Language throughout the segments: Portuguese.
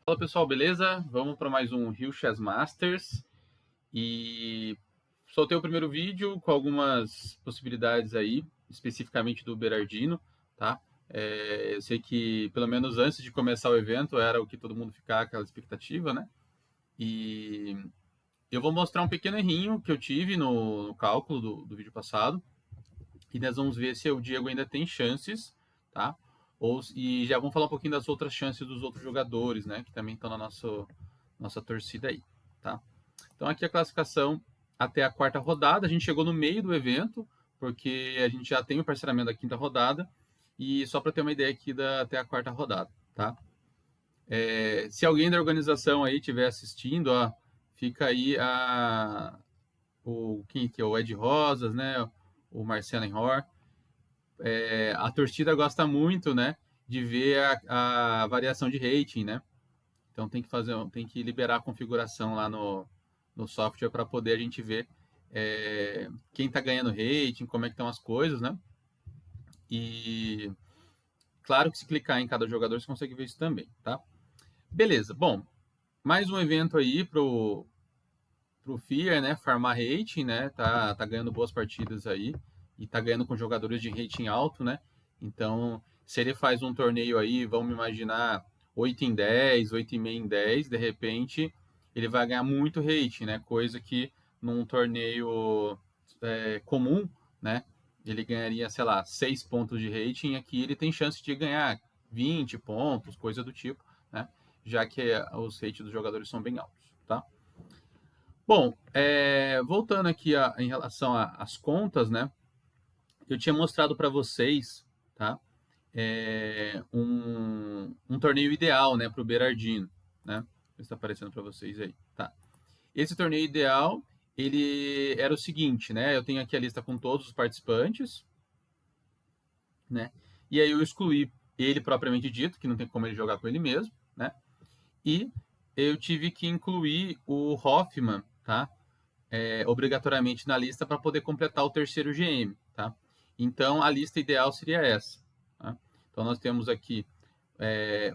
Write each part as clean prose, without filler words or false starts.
Fala pessoal, beleza? Vamos para mais um Rio Chess Masters e soltei o primeiro vídeo com algumas possibilidades aí, especificamente do Berardino, tá? Eu sei que pelo menos antes de começar o evento era o que todo mundo ficava aquela expectativa, né? E eu vou mostrar um pequeno errinho que eu tive no cálculo do vídeo passado e nós vamos ver se o Diego ainda tem chances, tá? E já vamos falar um pouquinho das outras chances dos outros jogadores, né? Que também estão na nossa torcida aí, tá? Então aqui a classificação até a quarta rodada. A gente chegou no meio do evento, porque a gente já tem o parcelamento da quinta rodada. E só para ter uma ideia aqui até a quarta rodada, tá? Se alguém da organização aí estiver assistindo, ó, fica aí quem que é o Ed Rosas, né? O Marcelo Enhor. A torcida gosta muito, né, de ver a variação de rating, né? Então tem que liberar a configuração lá no software para poder a gente ver quem está ganhando rating, como é que estão as coisas, né? E claro que se clicar em cada jogador você consegue ver isso também, tá? Beleza. Bom, mais um evento aí pro Fear, né? Farmar rating, né? Tá ganhando boas partidas aí e tá ganhando com jogadores de rating alto, né? Então, se ele faz um torneio aí, vamos imaginar 8 em 10, 8,5 em 10, de repente ele vai ganhar muito rating, né? Coisa que num torneio comum, né? Ele ganharia, sei lá, 6 pontos de rating, aqui ele tem chance de ganhar 20 pontos, coisa do tipo, né? Já que os rates dos jogadores são bem altos, tá? Bom, voltando aqui em relação às contas, né? Eu tinha mostrado para vocês, tá? Um torneio ideal, né, para o Berardino, né? Está aparecendo para vocês aí, tá? Esse torneio ideal, ele era o seguinte, né? Eu tenho aqui a lista com todos os participantes, né? E aí eu excluí ele propriamente dito, que não tem como ele jogar com ele mesmo, né? E eu tive que incluir o Hoffman, tá? Obrigatoriamente na lista para poder completar o terceiro GM, tá? Então a lista ideal seria essa. Tá? Então nós temos aqui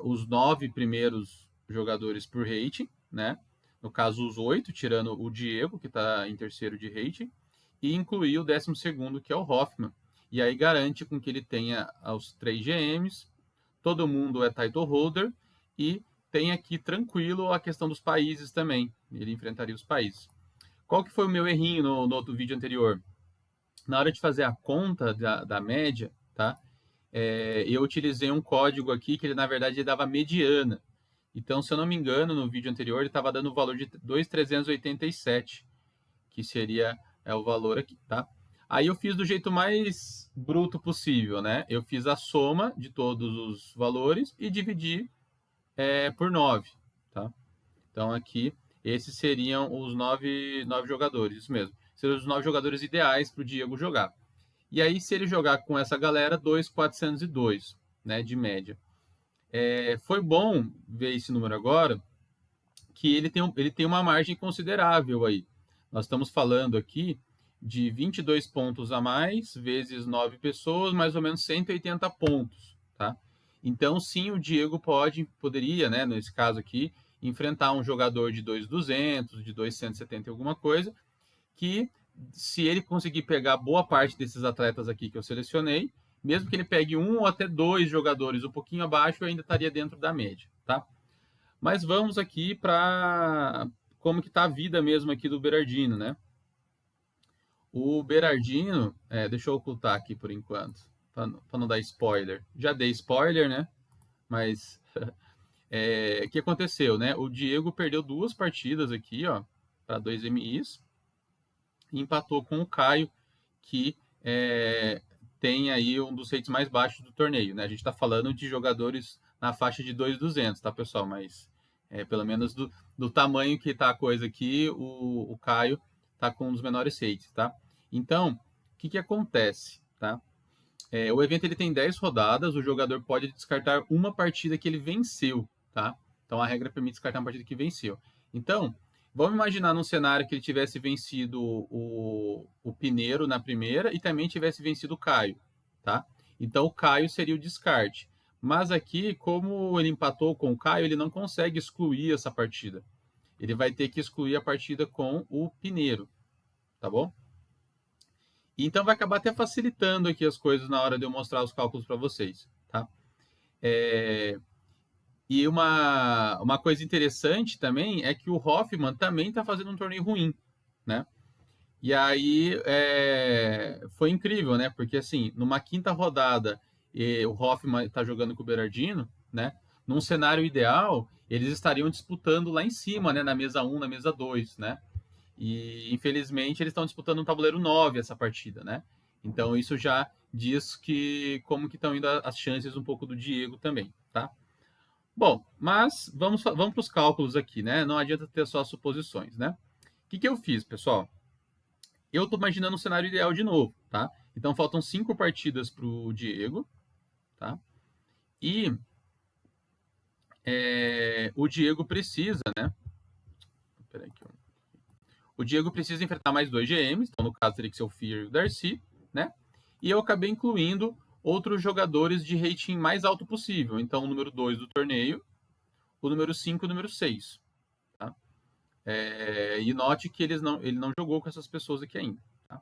os 9 primeiros jogadores por rating, né? No caso os 8, tirando o Diego, que está em terceiro de rating, e incluir o 12º, que é o Hoffman. E aí garante com que ele tenha os 3 GMs, todo mundo é title holder, e tem aqui tranquilo a questão dos países também. Ele enfrentaria os países. Qual que foi o meu errinho no outro vídeo anterior? Na hora de fazer a conta da média, tá? Eu utilizei um código aqui que ele, na verdade, ele dava mediana. Então, se eu não me engano, no vídeo anterior, ele estava dando o valor de 2,387, que seria o valor aqui, tá? Aí eu fiz do jeito mais bruto possível, né? Eu fiz a soma de todos os valores e dividi por 9, tá? Então aqui, esses seriam os nove jogadores, isso mesmo. Seriam os 9 jogadores ideais para o Diego jogar. E aí, se ele jogar com essa galera, 2,402, né, de média. Foi bom ver esse número agora, que ele tem uma margem considerável aí. Nós estamos falando aqui de 22 pontos a mais, vezes 9 pessoas, mais ou menos 180 pontos, tá? Então, sim, o Diego poderia, né, nesse caso aqui, enfrentar um jogador de 2,200, de 2,170 alguma coisa, que se ele conseguir pegar boa parte desses atletas aqui que eu selecionei, mesmo que ele pegue um ou até dois jogadores um pouquinho abaixo, ainda estaria dentro da média, tá? Mas vamos aqui para como que está a vida mesmo aqui do Berardino, né? O Berardino, deixa eu ocultar aqui por enquanto, para não dar spoiler. Já dei spoiler, né? Mas o que aconteceu, né? O Diego perdeu 2 partidas aqui, ó, para 2 MIs, e empatou com o Caio, que tem aí um dos rates mais baixos do torneio, né? A gente está falando de jogadores na faixa de 2,200, tá, pessoal? Mas pelo menos do tamanho que tá a coisa aqui, o Caio tá com um dos menores rates, tá? Então, o que acontece, tá? O evento ele tem 10 rodadas, o jogador pode descartar uma partida que ele venceu, tá? Então a regra permite descartar uma partida que venceu. Então, vamos imaginar num cenário que ele tivesse vencido o Pineiro na primeira e também tivesse vencido o Caio, tá? Então o Caio seria o descarte. Mas aqui, como ele empatou com o Caio, ele não consegue excluir essa partida. Ele vai ter que excluir a partida com o Pineiro, tá bom? Então vai acabar até facilitando aqui as coisas na hora de eu mostrar os cálculos para vocês, tá? E uma coisa interessante também é que o Hoffman também está fazendo um torneio ruim, né? E aí foi incrível, né? Porque assim, numa quinta rodada, o Hoffman está jogando com o Berardino, né? Num cenário ideal, eles estariam disputando lá em cima, né? Na mesa 1, na mesa 2, né? E infelizmente eles estão disputando um tabuleiro 9 essa partida, né? Então isso já diz que como que estão indo as chances um pouco do Diego também, tá? Bom, mas vamos para os cálculos aqui, né? Não adianta ter só suposições, né? O que eu fiz, pessoal? Eu estou imaginando um cenário ideal de novo, tá? Então faltam 5 partidas para o Diego, tá? E o Diego precisa, né? Peraí aqui. O Diego precisa enfrentar mais 2 GMs, então no caso teria que ser o Fear e o Darcy, né? E eu acabei incluindo outros jogadores de rating mais alto possível. Então o número 2 do torneio, o número 5 e o número 6. Tá? E note que ele não jogou com essas pessoas aqui ainda. Tá?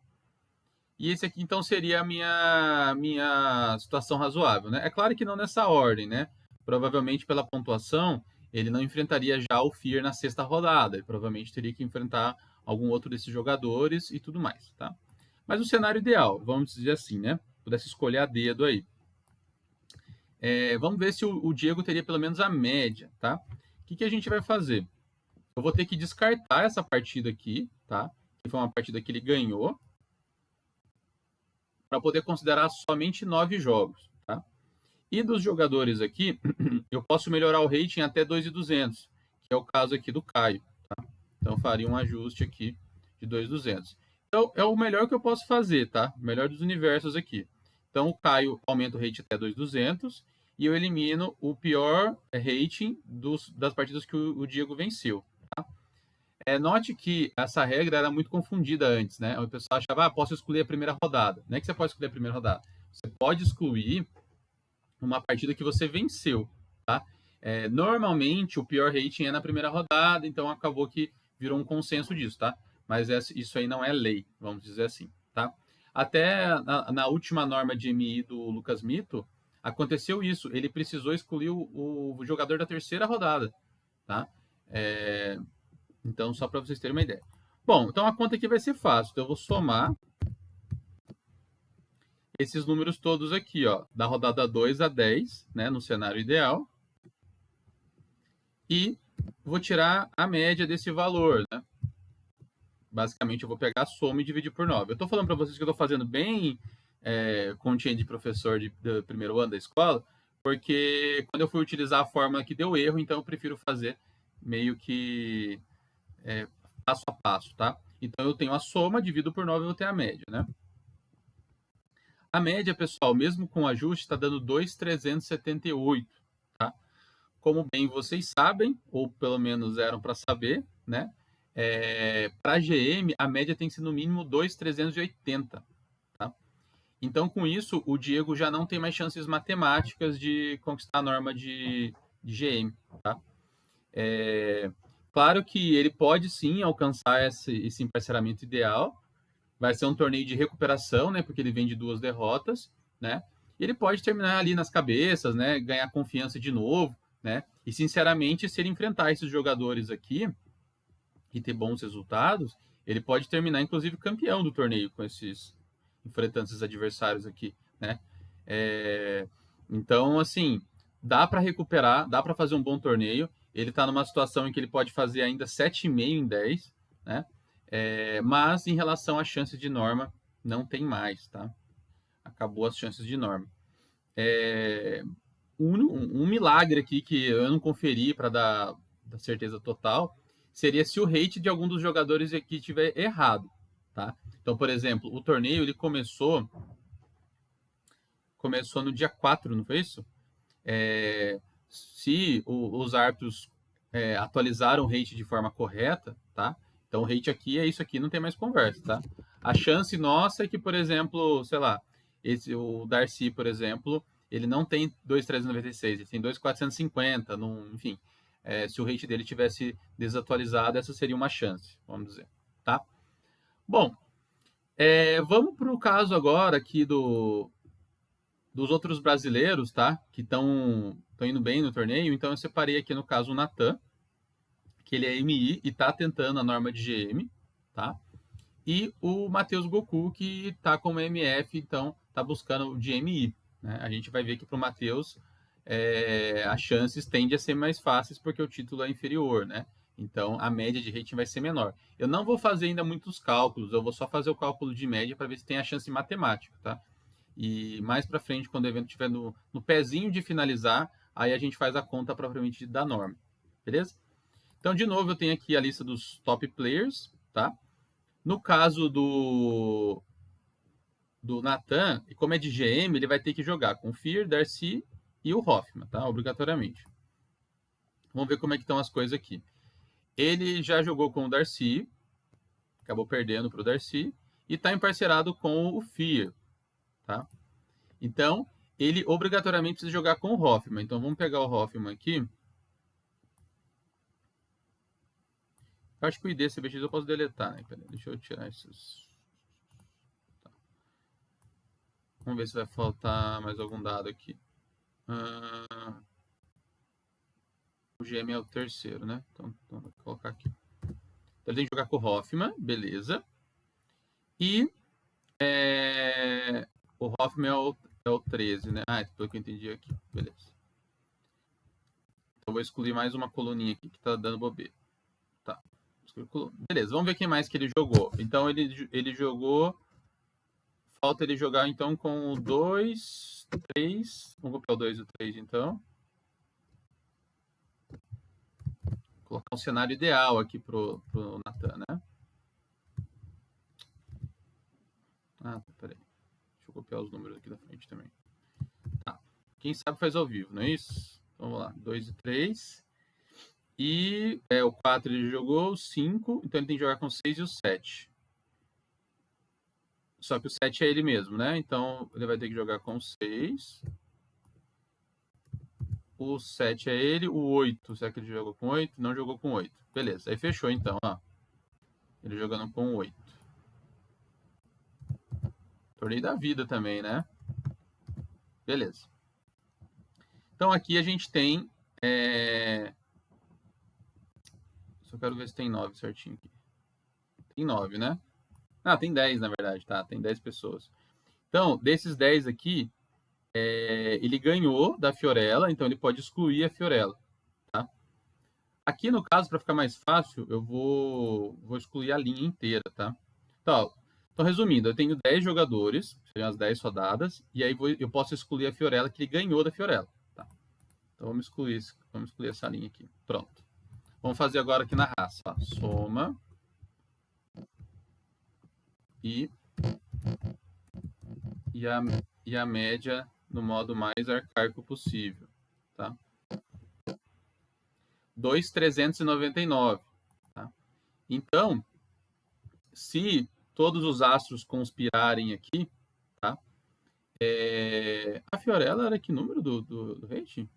E esse aqui, então, seria a minha situação razoável. Né? É claro que não nessa ordem, né? Provavelmente, pela pontuação, ele não enfrentaria já o Fear na sexta rodada. Ele provavelmente teria que enfrentar algum outro desses jogadores e tudo mais, tá? Mas o cenário ideal, vamos dizer assim, né? Pudesse escolher a dedo aí. Vamos ver se o Diego teria pelo menos a média, tá? O que a gente vai fazer? Eu vou ter que descartar essa partida aqui, tá? Que foi uma partida que ele ganhou, para poder considerar somente 9 jogos, tá? E dos jogadores aqui, eu posso melhorar o rating até 2.200, que é o caso aqui do Caio, tá? Então faria um ajuste aqui de 2.200. Então é o melhor que eu posso fazer, tá? O melhor dos universos aqui. Então o Caio aumenta o rating até 2.200 e eu elimino o pior rating das partidas que o Diego venceu. Note que essa regra era muito confundida antes, né? O pessoal achava, posso excluir a primeira rodada. Não é que você pode excluir a primeira rodada. Você pode excluir uma partida que você venceu, tá? Normalmente, o pior rating é na primeira rodada, então acabou que virou um consenso disso, tá? Mas isso aí não é lei, vamos dizer assim, tá? Até na última norma de MI do Lucas Mito, aconteceu isso. Ele precisou excluir o jogador da terceira rodada, tá? Então, só para vocês terem uma ideia. Bom, então a conta aqui vai ser fácil. Então, eu vou somar esses números todos aqui, ó, da rodada 2 a 10, né, no cenário ideal. E vou tirar a média desse valor, né? Basicamente, eu vou pegar a soma e dividir por 9. Eu estou falando para vocês que eu estou fazendo bem continha de professor do primeiro ano da escola, porque quando eu fui utilizar a fórmula que deu erro, então eu prefiro fazer meio que passo a passo, tá? Então eu tenho a soma, divido por 9 e vou ter a média, né? A média, pessoal, mesmo com ajuste, está dando 2.378, tá? Como bem vocês sabem, ou pelo menos eram para saber, né? Para GM, a média tem que ser no mínimo 2.380, tá? Então, com isso, o Diego já não tem mais chances matemáticas de conquistar a norma de GM, tá? Claro que ele pode sim alcançar esse emparceramento ideal. Vai ser um torneio de recuperação, né? Porque ele vem de 2 derrotas, né? E ele pode terminar ali nas cabeças, né? Ganhar confiança de novo, né? E sinceramente, se ele enfrentar esses jogadores aqui e ter bons resultados, ele pode terminar inclusive campeão do torneio com enfrentando esses adversários aqui, né? Então, assim, dá para recuperar, dá para fazer um bom torneio. Ele está numa situação em que ele pode fazer ainda 7,5 em 10, né? Mas em relação às chances de norma, não tem mais, tá? Acabou as chances de norma. Um milagre aqui que eu não conferi para dar certeza total seria se o rate de algum dos jogadores aqui tiver errado, tá? Então, por exemplo, o torneio ele começou no dia 4, não foi isso? Se os árbitros atualizaram o rate de forma correta, tá? Então o rate aqui é isso aqui, não tem mais conversa, tá? A chance nossa é que, por exemplo, sei lá, o Darcy, por exemplo, Ele não tem 2.396, ele tem 2.450, enfim. Se o rate dele tivesse desatualizado, essa seria uma chance, vamos dizer, tá? Bom, vamos para o caso agora aqui dos outros brasileiros, tá? Que estão indo bem no torneio. Então, eu separei aqui, no caso, o Natan, que ele é MI e está tentando a norma de GM, tá? E o Matheus Goku, que está como MF, então está buscando o de MI. Né? A gente vai ver que para o Matheus as chances tendem a ser mais fáceis porque o título é inferior, né? Então a média de rating vai ser menor. Eu não vou fazer ainda muitos cálculos, eu vou só fazer o cálculo de média para ver se tem a chance matemática, tá? E mais para frente, quando o evento estiver no pezinho de finalizar, aí a gente faz a conta propriamente da norma, beleza? Então, de novo, eu tenho aqui a lista dos top players, tá? No caso do Natan, e como é de GM, ele vai ter que jogar com o Fear, Darcy e o Hoffman, tá? Obrigatoriamente. Vamos ver como é que estão as coisas aqui. Ele já jogou com o Darcy, acabou perdendo para o Darcy, e está emparcerado com o Fear, tá? Então, ele obrigatoriamente precisa jogar com o Hoffman. Então, vamos pegar o Hoffman aqui. Eu acho que o ID CBX eu posso deletar, né? Deixa eu tirar esses. Tá. Vamos ver se vai faltar mais algum dado aqui. O GM é o terceiro, né? Então vou colocar aqui. Então, ele tem que jogar com o Hoffman, beleza. E o Hoffman é o 13, né? Pelo que eu entendi aqui, beleza. Então, vou excluir mais uma coluninha aqui que tá dando bobeira. Tá. Beleza, vamos ver quem mais que ele jogou. Então, ele jogou... Falta ele jogar, então, com o 2, 3... Vamos copiar o 2 e o 3, então. Vou colocar um cenário ideal aqui pro Natan, né? Peraí. Deixa eu copiar os números aqui da frente também. Tá. Quem sabe faz ao vivo, não é isso? Então, vamos lá. 2 e 3. E o 4 ele jogou, o 5. Então, ele tem que jogar com o 6 e o 7. Só que o 7 é ele mesmo, né? Então, ele vai ter que jogar com o 6. O 7 é ele. O 8, será que ele jogou com 8? Não jogou com 8. Beleza, aí fechou então, ó. Ele jogando com 8. Torneio da vida também, né? Beleza. Então, aqui a gente tem... Só quero ver se tem 9 certinho aqui. Tem 9, né? Tem 10, na verdade, tá? Tem 10 pessoas. Então, desses 10 aqui, ele ganhou da Fiorella, então ele pode excluir a Fiorella, tá? Aqui, no caso, para ficar mais fácil, eu vou excluir a linha inteira, tá? Então, resumindo, eu tenho 10 jogadores, seriam as 10 rodadas, e aí eu posso excluir a Fiorella, que ele ganhou da Fiorella, tá? Então, vamos excluir essa linha aqui. Pronto. Vamos fazer agora aqui na raça, ó. Soma e a média no modo mais arcaico possível, tá? 2.399, tá? Então, se todos os astros conspirarem aqui, tá? A Fiorella era que número do rating?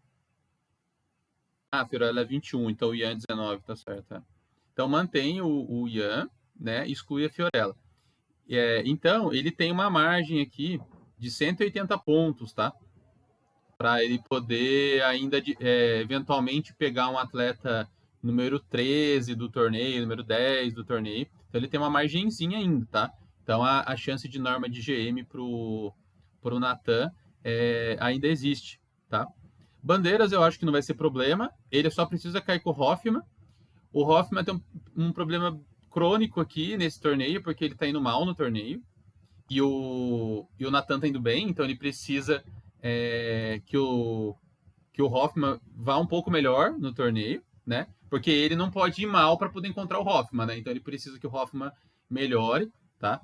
A Fiorella é 21, então o Ian é 19, tá certo. Tá? Então, mantém o Ian, né? Exclui a Fiorella. Então, ele tem uma margem aqui de 180 pontos, tá? Para ele poder ainda, eventualmente, pegar um atleta número 13 do torneio, número 10 do torneio. Então, ele tem uma margenzinha ainda, tá? Então, a chance de norma de GM pro Natan ainda existe, tá? Bandeiras, eu acho que não vai ser problema. Ele só precisa cair com o Hoffman. O Hoffman tem um problema crônico aqui nesse torneio, porque ele tá indo mal no torneio. E o Natan tá indo bem, então ele precisa que o Hoffman vá um pouco melhor no torneio, né? Porque ele não pode ir mal para poder encontrar o Hoffman, né? Então ele precisa que o Hoffman melhore, tá?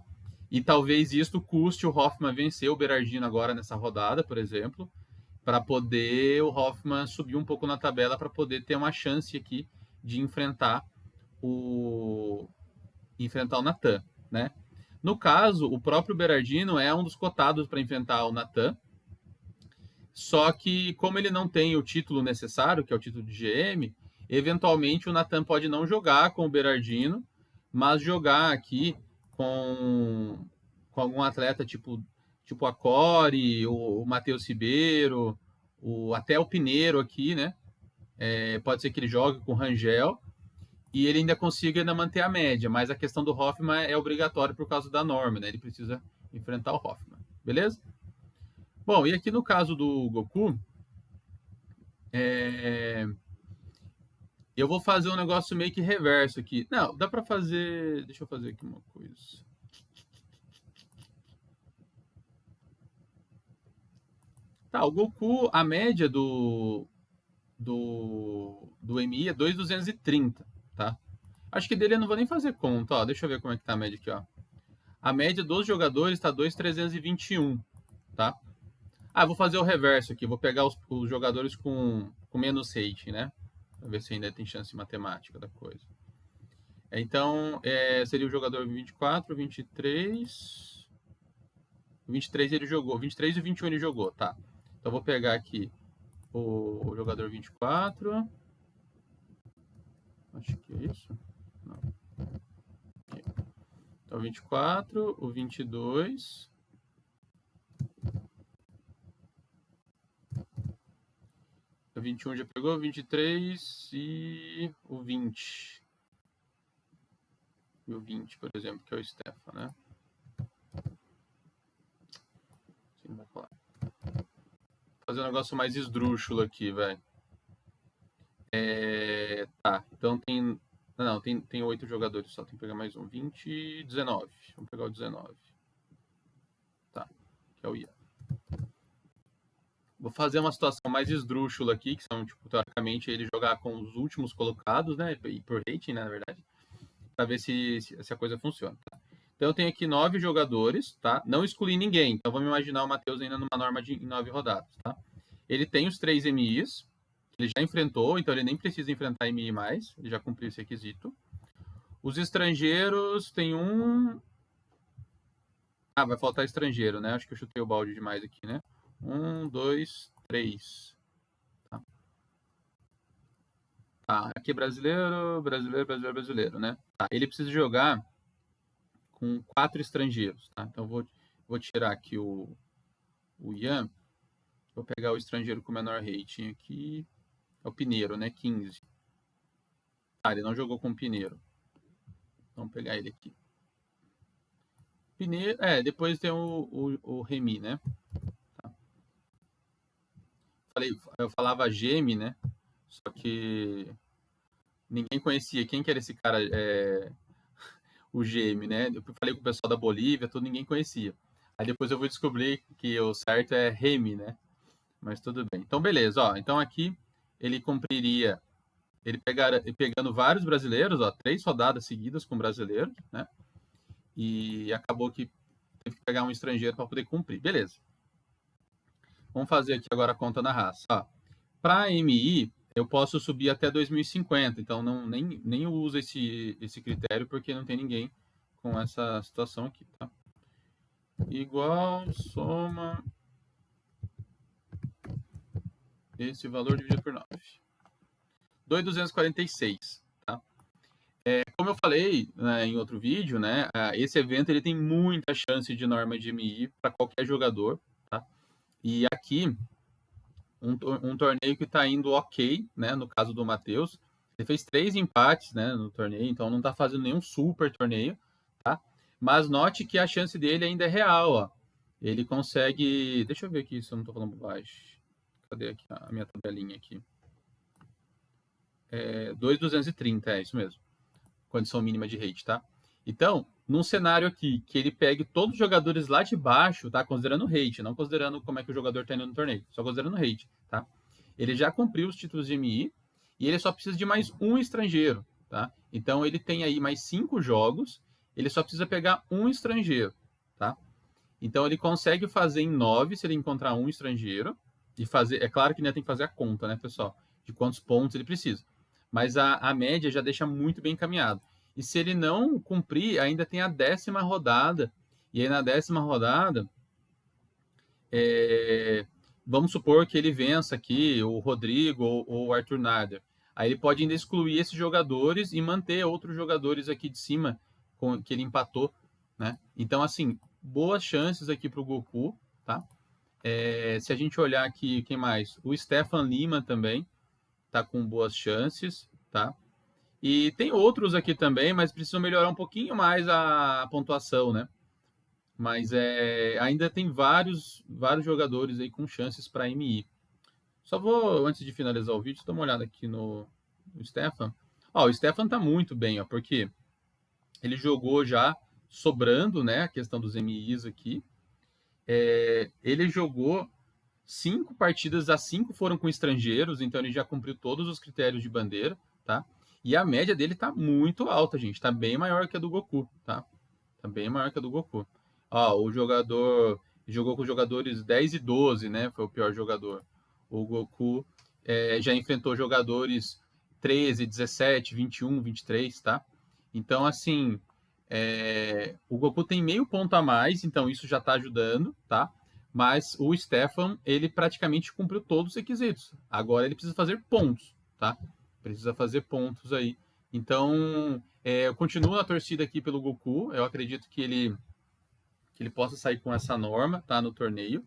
E talvez isso custe o Hoffman vencer o Berardino agora nessa rodada, por exemplo, para poder o Hoffman subir um pouco na tabela para poder ter uma chance aqui de enfrentar o Natan, né? No caso, o próprio Berardino é um dos cotados para enfrentar o Natan. Só que, como ele não tem o título necessário, que é o título de GM, eventualmente o Natan pode não jogar com o Berardino, mas jogar aqui com algum atleta tipo a Core, o Matheus Ribeiro, até o Pineiro aqui, né? Pode ser que ele jogue com o Rangel e ele ainda consiga manter a média, mas a questão do Hoffman é obrigatória por causa da norma, né? Ele precisa enfrentar o Hoffman, beleza? Bom, e aqui no caso do Goku, eu vou fazer um negócio meio que reverso aqui. Não, dá pra fazer... Deixa eu fazer aqui uma coisa. Tá, o Goku, a média do MI é 2.230, tá? Acho que dele eu não vou nem fazer conta, ó. Deixa eu ver como é que tá a média aqui, ó. A média dos jogadores tá 2.321, tá? Ah, vou fazer o reverso aqui. Vou pegar os jogadores com menos rating, né? Pra ver se ainda tem chance matemática da coisa. Então, seria o jogador 24, 23... 23 ele jogou. 23 e 21 ele jogou, tá. Então, vou pegar aqui o jogador 24. Acho que é isso. Não. Aqui. Então, 24, o 22... O 21 já pegou, o 23 e o 20. E o 20, por exemplo, que é o Stefan, né? Assim não vai falar. Vou fazer um negócio mais esdrúxulo aqui, velho. Tá, então tem... Não, tem 8 jogadores só, tem que pegar mais um. 20 e 19. Vamos pegar o 19. Tá, que é o Ian. Vou fazer uma situação mais esdrúxula aqui, que são, tipo, teoricamente, ele jogar com os últimos colocados, né? E por rating, né, na verdade. Pra ver se a coisa funciona. Tá? Então eu tenho aqui 9 jogadores, tá? Não excluí ninguém. Então vamos imaginar o Matheus ainda numa norma de 9 rodadas, tá? Ele tem os 3 MIs, ele já enfrentou, então ele nem precisa enfrentar MI mais, ele já cumpriu esse requisito. Os estrangeiros tem um... Ah, vai faltar estrangeiro, né? Acho que eu chutei o balde demais aqui, né? 1, 2, 3. Tá. Tá, aqui é brasileiro, né? Tá, ele precisa jogar com 4 estrangeiros, tá? Então vou tirar aqui o Ian. Vou pegar o estrangeiro com menor rating aqui. É o Pineiro, né? 15. Ah, ele não jogou com o Pineiro. Vamos pegar ele aqui. Pineiro, depois tem o Remy, né? Tá. Eu falava Geme, né? Só que ninguém conhecia. Quem que era esse cara, o Geme, né? Eu falei com o pessoal da Bolívia, tudo, ninguém conhecia. Aí depois eu vou descobrir que o certo é Remy, né? Mas tudo bem. Então, beleza. Ó, então aqui ele cumpriria... Ele pegando vários brasileiros, ó, 3 rodadas seguidas com brasileiros, né? E acabou que teve que pegar um estrangeiro para poder cumprir. Beleza. Vamos fazer aqui agora a conta na raça. Para MI, eu posso subir até 2050, então nem eu uso esse critério porque não tem ninguém com essa situação aqui, tá? Igual, soma esse valor dividido por 9. 2.246, tá? Como eu falei, né, em outro vídeo, né, esse evento ele tem muita chance de norma de MI para qualquer jogador, tá? E aqui, um torneio que está indo ok, né, no caso do Matheus, ele fez 3 empates, né, no torneio, então não está fazendo nenhum super torneio, tá? Mas note que a chance dele ainda é real, ó. Ele consegue... Deixa eu ver aqui se eu não estou falando baixo. Cadê aqui a minha tabelinha aqui? 2.230, é isso mesmo. Condição mínima de rate, tá? Então, num cenário aqui, que ele pegue todos os jogadores lá de baixo, tá? Considerando o rate, não considerando como é que o jogador tá indo no torneio, só considerando o rate, tá? Ele já cumpriu os títulos de MI e ele só precisa de mais um estrangeiro, tá? Então, ele tem aí mais 5 jogos, ele só precisa pegar um estrangeiro, tá? Então, ele consegue fazer em 9 se ele encontrar um estrangeiro e fazer... É claro que ainda tem que fazer a conta, né, pessoal? De quantos pontos ele precisa. Mas a média já deixa muito bem encaminhado. E se ele não cumprir, ainda tem a 10ª rodada. E aí na 10ª rodada, vamos supor que ele vença aqui o Rodrigo ou o Arthur Nader. Aí ele pode ainda excluir esses jogadores e manter outros jogadores aqui de cima que ele empatou, né? Então, assim, boas chances aqui para o Goku, tá? Se a gente olhar aqui, quem mais? O Stefan Lima também tá com boas chances, tá? E tem outros aqui também, mas precisam melhorar um pouquinho mais a pontuação, né? Mas ainda tem vários jogadores aí com chances para MI. Só vou, antes de finalizar o vídeo, dar uma olhada aqui no Stefan. Ó, o Stefan tá muito bem, ó, porque ele jogou já sobrando, né, a questão dos MIs aqui. Ele jogou 5 partidas, as 5 foram com estrangeiros, então ele já cumpriu todos os critérios de bandeira, tá? E a média dele tá muito alta, gente. Tá bem maior que a do Goku, tá? Tá bem maior que a do Goku. Ó, o jogador jogou com os jogadores 10 e 12, né? Foi o pior jogador. O Goku já enfrentou jogadores 13, 17, 21, 23, tá? Então, assim, o Goku tem meio ponto a mais, então isso já tá ajudando, tá? Mas o Stefan, ele praticamente cumpriu todos os requisitos. Agora ele precisa fazer pontos, tá? Precisa fazer pontos aí. Então, eu continuo na torcida aqui pelo Goku. Eu acredito que ele possa sair com essa norma, tá? No torneio.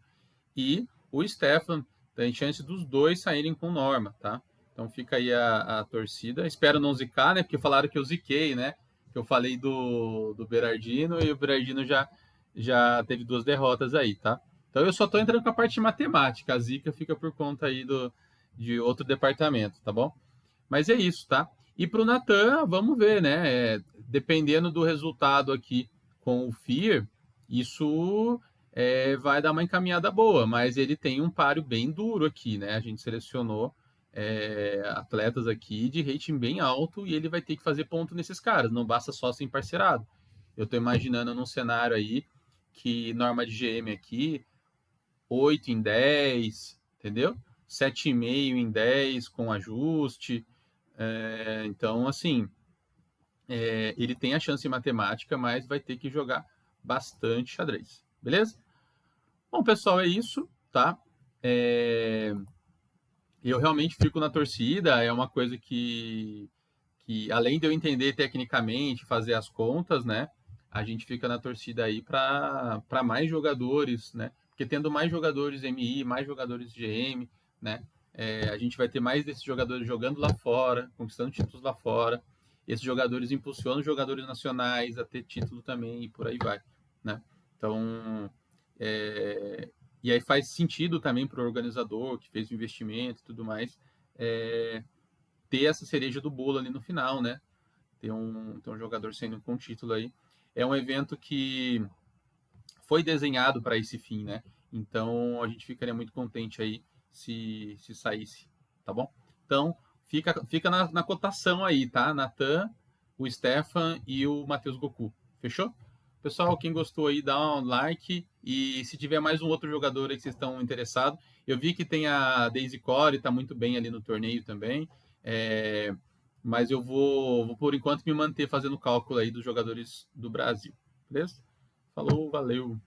E o Stefan tem chance dos dois saírem com norma, tá? Então fica aí a torcida. Espero não zicar, né? Porque falaram que eu ziquei, né? Que eu falei do Berardino e o Berardino já teve 2 derrotas aí, tá? Então eu só tô entrando com a parte de matemática. A zica fica por conta aí de outro departamento, tá bom? Mas é isso, tá? E pro Natan, vamos ver, né? Dependendo do resultado aqui com o Fear, isso vai dar uma encaminhada boa, mas ele tem um páreo bem duro aqui, né? A gente selecionou atletas aqui de rating bem alto e ele vai ter que fazer ponto nesses caras, não basta só ser parceirado. Eu tô imaginando num cenário aí que norma de GM aqui, 8 em 10, entendeu? 7,5 em 10 com ajuste. Então, assim, ele tem a chance em matemática, mas vai ter que jogar bastante xadrez. Beleza? Bom, pessoal, é isso, tá? Eu realmente fico na torcida, é uma coisa que além de eu entender tecnicamente, fazer as contas, né? A gente fica na torcida aí para mais jogadores, né? Porque tendo mais jogadores MI, mais jogadores GM, né? A gente vai ter mais desses jogadores jogando lá fora, conquistando títulos lá fora. Esses jogadores impulsionam os jogadores nacionais a ter título também e por aí vai, né? Então, e aí faz sentido também para o organizador que fez o investimento e tudo mais, ter essa cereja do bolo ali no final, né? Ter um jogador saindo com título aí. É um evento que foi desenhado para esse fim, né? Então a gente ficaria muito contente aí se saísse, tá bom? Então fica na cotação aí, tá? Natan, o Stefan e o Matheus Goku. Fechou? Pessoal, quem gostou aí, dá um like. E se tiver mais um outro jogador aí que vocês estão interessados, eu vi que tem a Daisy Core, tá muito bem ali no torneio também. Mas eu vou, por enquanto, me manter fazendo cálculo aí dos jogadores do Brasil. Beleza? Falou, valeu!